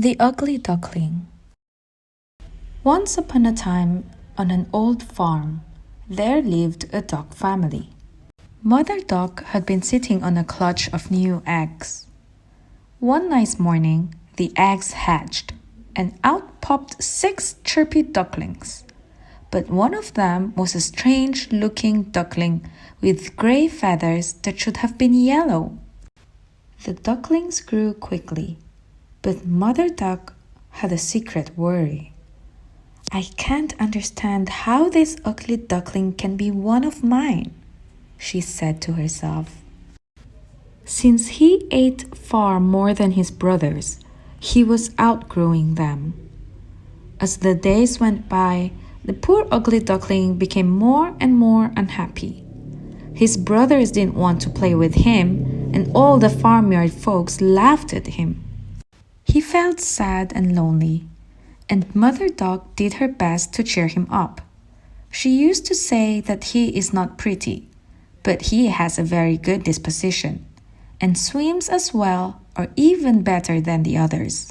The Ugly Duckling. Once upon a time, on an old farm, there lived a duck family. Mother Duck had been sitting on a clutch of new eggs. One nice morning, the eggs hatched, and out popped 6 chirpy ducklings. But one of them was a strange-looking duckling with gray feathers that should have been yellow. The ducklings grew quickly, but Mother Duck had a secret worry. "I can't understand how this ugly duckling can be one of mine," she said to herself. Since he ate far more than his brothers, he was outgrowing them. As the days went by, the poor ugly duckling became more and more unhappy. His brothers didn't want to play with him, and all the farmyard folks laughed at him. He felt sad and lonely, and Mother Duck did her best to cheer him up. She used to say that he is not pretty, but he has a very good disposition, and swims as well or even better than the others.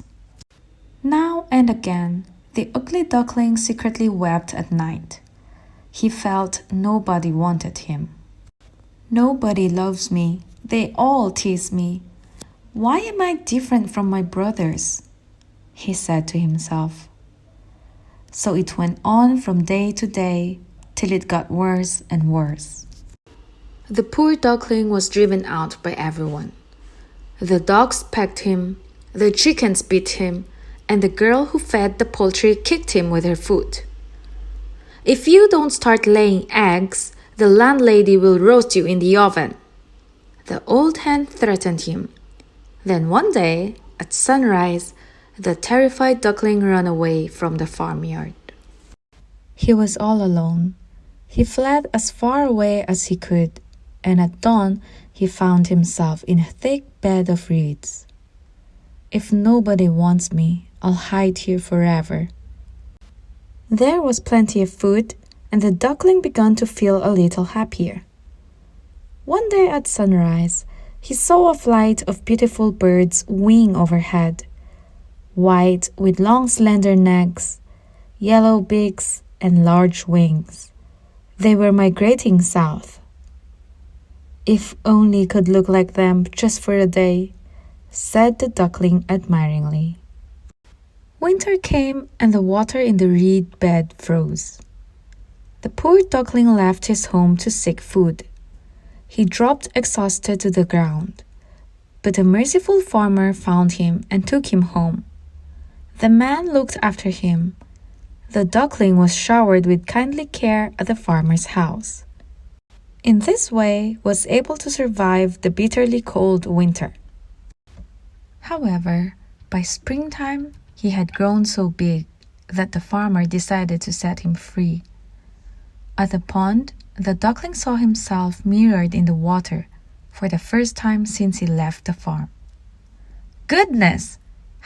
Now and again, the ugly duckling secretly wept at night. He felt nobody wanted him. "Nobody loves me. They all tease me. Why am I different from my brothers?" he said to himself. So it went on from day to day till it got worse and worse. The poor duckling was driven out by everyone. The dogs pecked him, the chickens beat him, and the girl who fed the poultry kicked him with her foot. "If you don't start laying eggs, the landlady will roast you in the oven," the old hen threatened him. Then one day, at sunrise, the terrified duckling ran away from the farmyard. He was all alone. He fled as far away as he could, and at dawn he found himself in a thick bed of reeds. "If nobody wants me, I'll hide here forever." There was plenty of food, and the duckling began to feel a little happier. One day at sunrise, he saw a flight of beautiful birds wing overhead, white with long slender necks, yellow beaks, and large wings. They were migrating south. "If only could look like them just for a day," said the duckling admiringly. Winter came and the water in the reed bed froze. The poor duckling left his home to seek food. He dropped exhausted to the ground, but a merciful farmer found him and took him home. The man looked after him. The duckling was showered with kindly care at the farmer's house. In this way was able to survive the bitterly cold winter. However, by springtime, he had grown so big that the farmer decided to set him free. At the pond, the duckling saw himself mirrored in the water for the first time since he left the farm. "Goodness!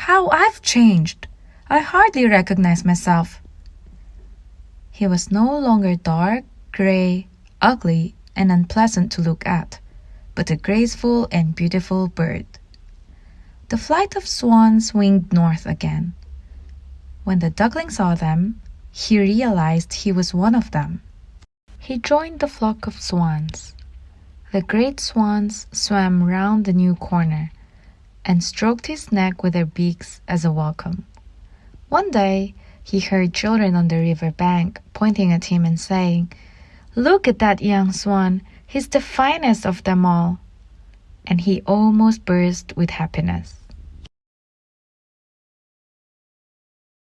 How I've changed! I hardly recognize myself." He was no longer dark, gray, ugly, and unpleasant to look at, but a graceful and beautiful bird. The flight of swans winged north again. When the duckling saw them, he realized he was one of them. He joined the flock of swans. The great swans swam round the new corner and stroked his neck with their beaks as a welcome. One day, he heard children on the river bank pointing at him and saying, "Look at that young swan, he's the finest of them all." And he almost burst with happiness.